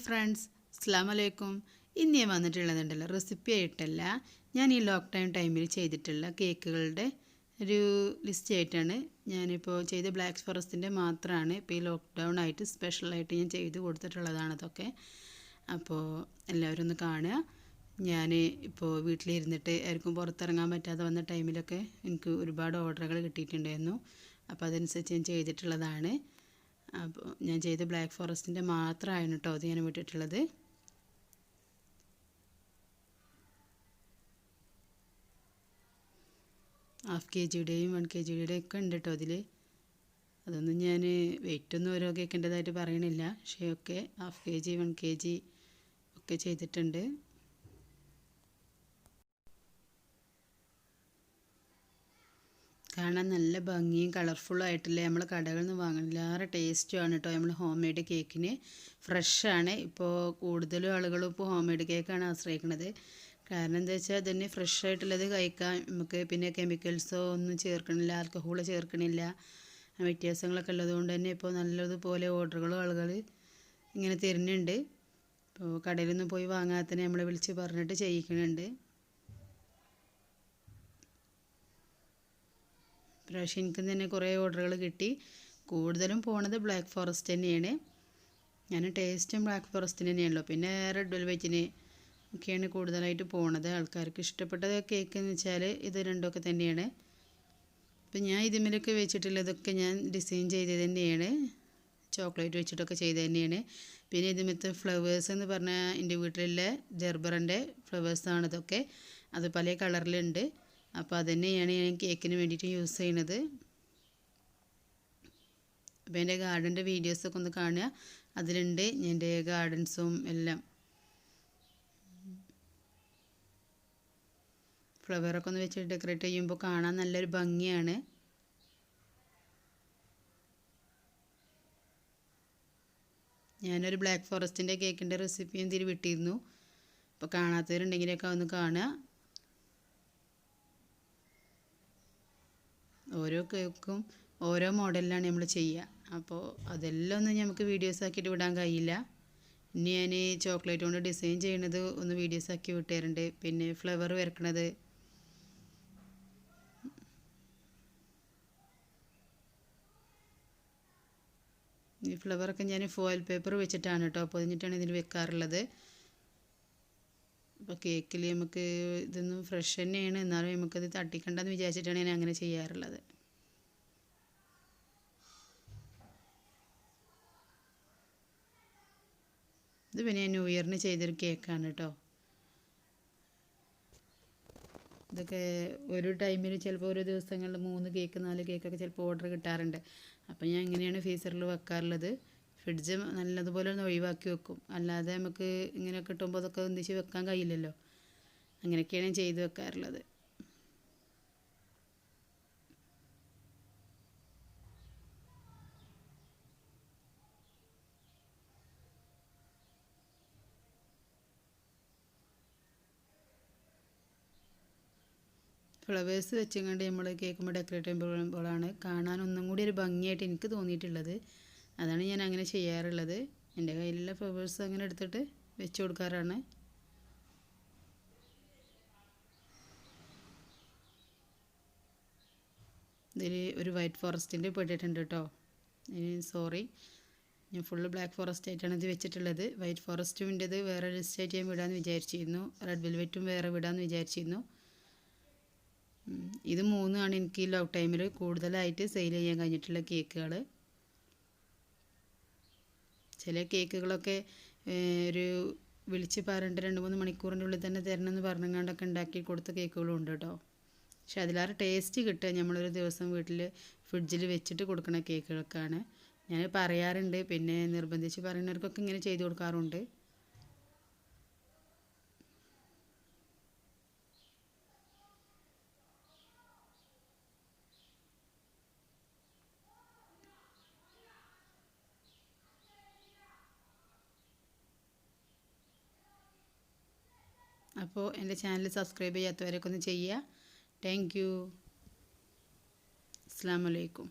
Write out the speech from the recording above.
Friends, അസ്സലാമു അലൈക്കും. ഇന്ന് ഞാൻ വന്നിട്ടുള്ളതുണ്ടല്ലോ റെസിപ്പി ആയിട്ടല്ല, ഞാൻ ഈ ലോക്ക്ഡൗൺ ടൈമിൽ ചെയ്തിട്ടുള്ള കേക്കുകളുടെ ഒരു ലിസ്റ്റ് ആയിട്ടാണ് ഞാനിപ്പോൾ ചെയ്ത ബ്ലാക്ക് ഫോറസ്റ്റിൻ്റെ മാത്രമാണ് ഇപ്പോൾ ഈ ലോക്ക്ഡൗൺ ആയിട്ട് സ്പെഷ്യലായിട്ട് ഞാൻ ചെയ്ത് കൊടുത്തിട്ടുള്ളതാണ് അതൊക്കെ. അപ്പോൾ എല്ലാവരും ഒന്ന് കാണുക. ഞാൻ ഇപ്പോൾ വീട്ടിലിരുന്നിട്ട് ആർക്കും പുറത്തിറങ്ങാൻ പറ്റാതെ വന്ന ടൈമിലൊക്കെ എനിക്ക് ഒരുപാട് ഓർഡറുകൾ കിട്ടിയിട്ടുണ്ടായിരുന്നു. അപ്പോൾ അതനുസരിച്ച് ഞാൻ ചെയ്തിട്ടുള്ളതാണ്. അപ്പോൾ ഞാൻ ചെയ്ത ബ്ലാക്ക് ഫോറസ്റ്റിൻ്റെ മാത്രമാണ് കേട്ടോ അത് ഞാൻ വിട്ടിട്ടുള്ളത്. ഹാഫ് KGയുടെയും 1 KGയുടെയും ഒക്കെ ഉണ്ട് കേട്ടോ അതിൽ. അതൊന്നും ഞാൻ വെയിറ്റൊന്നും ഓരോ കേക്കിൻ്റെതായിട്ട് പറയണില്ല, പക്ഷേ ഒക്കെ ഹാഫ് KG 1 KG ഒക്കെ ചെയ്തിട്ടുണ്ട്. കാണാൻ നല്ല ഭംഗിയും കളർഫുള്ളും ആയിട്ടില്ലേ, നമ്മൾ കടകളിൽ നിന്ന് വാങ്ങണില്ലാറെ ടേസ്റ്റുമാണ് കേട്ടോ നമ്മൾ ഹോം മെയ്ഡ് കേക്കിന്. ഫ്രഷാണ്. ഇപ്പോൾ കൂടുതലും ആളുകളും ഇപ്പോൾ ഹോം മെയ്ഡ് കേക്കാണ് ആശ്രയിക്കുന്നത്. കാരണം എന്താ വെച്ചാൽ തന്നെ ഫ്രഷ് ആയിട്ടുള്ളത് കഴിക്കാൻ നമുക്ക്, പിന്നെ കെമിക്കൽസോ ഒന്നും ചേർക്കണില്ല, ആൽക്കഹോൾ ചേർക്കണില്ല, വ്യത്യാസങ്ങളൊക്കെ ഉള്ളതുകൊണ്ട് തന്നെ ഇപ്പോൾ നല്ലതുപോലെ ഓർഡറുകളും ആളുകൾ ഇങ്ങനെ തരുന്നുണ്ട്. ഇപ്പോൾ കടയിലൊന്നും പോയി വാങ്ങാതെ തന്നെ നമ്മളെ വിളിച്ച് പറഞ്ഞിട്ട് ചെയ്യിക്കുന്നുണ്ട്. പ്രാവശ്യം എനിക്ക് തന്നെ കുറേ ഓർഡറുകൾ കിട്ടി. കൂടുതലും പോണത് ബ്ലാക്ക് ഫോറസ്റ്റ് തന്നെയാണ്. ഞാൻ ടേസ്റ്റും ബ്ലാക്ക് ഫോറസ്റ്റിന് തന്നെയാണല്ലോ, പിന്നെ റെഡ് വെൽവെറ്റിന് ഒക്കെയാണ് കൂടുതലായിട്ട് പോണത്. ആൾക്കാർക്ക് ഇഷ്ടപ്പെട്ട കേക്ക് എന്ന് വെച്ചാൽ ഇത് രണ്ടൊക്കെ തന്നെയാണ്. അപ്പം ഞാൻ ഇതിന്മേലൊക്കെ വെച്ചിട്ടുള്ളതൊക്കെ ഞാൻ ഡിസൈൻ ചെയ്തത് തന്നെയാണ്, ചോക്ലേറ്റ് വെച്ചിട്ടൊക്കെ ചെയ്ത് തന്നെയാണ്. പിന്നെ ഇതിമത്തെ ഫ്ലവേഴ്സ് എന്ന് പറഞ്ഞാൽ എൻ്റെ വീട്ടിലുള്ള ജെർബറിൻ്റെ ഫ്ലവേഴ്സാണ് ഇതൊക്കെ. അത് പല കളറിലുണ്ട്. അപ്പോൾ അതുതന്നെയാണ് ഞാൻ കേക്കിന് വേണ്ടിയിട്ട് യൂസ് ചെയ്യുന്നത്. അപ്പോൾ എൻ്റെ ഗാർഡൻ്റെ വീഡിയോസൊക്കെ ഒന്ന് കാണുക, അതിലുണ്ട് എൻ്റെ ഗാർഡൻസും എല്ലാം. ഫ്ലവറൊക്കെ ഒന്ന് വെച്ച് ഡെക്കറേറ്റ് ചെയ്യുമ്പോൾ കാണാൻ നല്ലൊരു ഭംഗിയാണ്. ഞാനൊരു ബ്ലാക്ക് ഫോറസ്റ്റിൻ്റെ കേക്കിൻ്റെ റെസിപ്പിയും ഇതിൽ വിട്ടിരുന്നു. അപ്പോൾ കാണാത്തവരുണ്ടെങ്കിലൊക്കെ ഒന്ന് കാണുക. ഓരോ കേക്കും ഓരോ മോഡലിലാണ് നമ്മൾ ചെയ്യുക. അപ്പോൾ അതെല്ലാം ഒന്നും നമുക്ക് വീഡിയോസ് ആക്കിയിട്ട് വിടാൻ കഴിയില്ല. ഇനി ഞാൻ ചോക്ലേറ്റ് കൊണ്ട് ഡിസൈൻ ചെയ്യണത് ഒന്ന് വീഡിയോസ് ആക്കി വിട്ടുതരുന്നുണ്ട്. പിന്നെ ഫ്ലവർ വരക്കണത്, ഈ ഫ്ലവറൊക്കെ ഞാൻ ഫോയിൽ പേപ്പർ വെച്ചിട്ടാണ് കേട്ടോ പൊതിഞ്ഞിട്ടാണ് ഇതിൽ വെക്കാറുള്ളത്. അപ്പോൾ കേക്കിൽ നമുക്ക് ഇതൊന്നും ഫ്രഷ് തന്നെയാണ്, എന്നാലും നമുക്കത് തട്ടിക്കണ്ടെന്ന് വിചാരിച്ചിട്ടാണ് ഞാൻ അങ്ങനെ ചെയ്യാറുള്ളത്. ഇത് പിന്നെ ഞാൻ ന്യൂ ഇയറിന് ചെയ്തൊരു കേക്കാണ് കേട്ടോ. ഇതൊക്കെ ഒരു ടൈമിൽ ചിലപ്പോൾ ഓരോ ദിവസങ്ങളിൽ 3 കേക്ക് 4 കേക്കൊക്കെ ചിലപ്പോൾ ഓർഡർ കിട്ടാറുണ്ട്. അപ്പോൾ ഞാൻ ഇങ്ങനെയാണ് ഫ്രീസറിൽ വെക്കാറുള്ളത്. ഫ്രിഡ്ജ് നല്ലതുപോലെ ഒന്ന് ഒഴിവാക്കി വെക്കും, അല്ലാതെ നമുക്ക് ഇങ്ങനെ കിട്ടുമ്പോൾ അതൊക്കെ ഒന്നിച്ച് വെക്കാൻ കഴിയില്ലല്ലോ. അങ്ങനെയൊക്കെയാണ് ഞാൻ ചെയ്ത് വെക്കാറുള്ളത്. ഫ്ലവേഴ്സ് വെച്ചുകൊണ്ട് നമ്മൾ കേൾക്കുമ്പോൾ ഡെക്കറേറ്റ് ചെയ്യുമ്പോഴാണ് കാണാൻ ഒന്നും കൂടി ഒരു ഭംഗിയായിട്ട് എനിക്ക് തോന്നിയിട്ടുള്ളത്. അതാണ് ഞാൻ അങ്ങനെ ചെയ്യാറുള്ളത്. എൻ്റെ കയ്യിലുള്ള ഫ്ലവേഴ്സ് അങ്ങനെ എടുത്തിട്ട് വെച്ച് കൊടുക്കാറാണ്. ഇതിൽ ഒരു വൈറ്റ് ഫോറസ്റ്റിൻ്റെ പെട്ടിട്ടുണ്ട് കേട്ടോ. സോറി, ഞാൻ ഫുള്ള് ബ്ലാക്ക് ഫോറസ്റ്റ് ആയിട്ടാണ് ഇത് വെച്ചിട്ടുള്ളത്. വൈറ്റ് ഫോറസ്റ്റുമിൻ്റെത് വേറെ ലിസ്റ്റായിട്ട് ഞാൻ വിടാമെന്ന് വിചാരിച്ചിരുന്നു, റെഡ് വെൽവെറ്റും വേറെ വിടാമെന്ന് വിചാരിച്ചിരുന്നു. ഇത് 3ആണ് എനിക്ക് ഈ ലോക്ക് ടൈമിൽ കൂടുതലായിട്ട് സെയിൽ ചെയ്യാൻ കഴിഞ്ഞിട്ടുള്ള കേക്കുകൾ. ചില കേക്കുകളൊക്കെ ഒരു വിളിച്ച് പറഞ്ഞിട്ട് 2-3 മണിക്കൂറിൻ്റെ ഉള്ളിൽ തന്നെ തരണമെന്ന് പറഞ്ഞുകൊണ്ടൊക്കെ ഉണ്ടാക്കി കൊടുത്ത കേക്കുകളും ഉണ്ട് കേട്ടോ. പക്ഷെ അതിലേറെ ടേസ്റ്റ് കിട്ടുക നമ്മളൊരു ദിവസം വീട്ടിൽ ഫ്രിഡ്ജിൽ വെച്ചിട്ട് കൊടുക്കുന്ന കേക്കുകൾക്കാണ്. ഞാൻ പറയാറുണ്ട്, പിന്നെ നിർബന്ധിച്ച് പറയുന്നവർക്കൊക്കെ ഇങ്ങനെ ചെയ്ത് കൊടുക്കാറുണ്ട്. അപ്പോൾ എൻ്റെ ചാനൽ സബ്സ്ക്രൈബ് ചെയ്യാത്തവരൊക്കെ ഒന്ന് ചെയ്യുക. Thank you. അസ്സലാമു അലൈക്കും.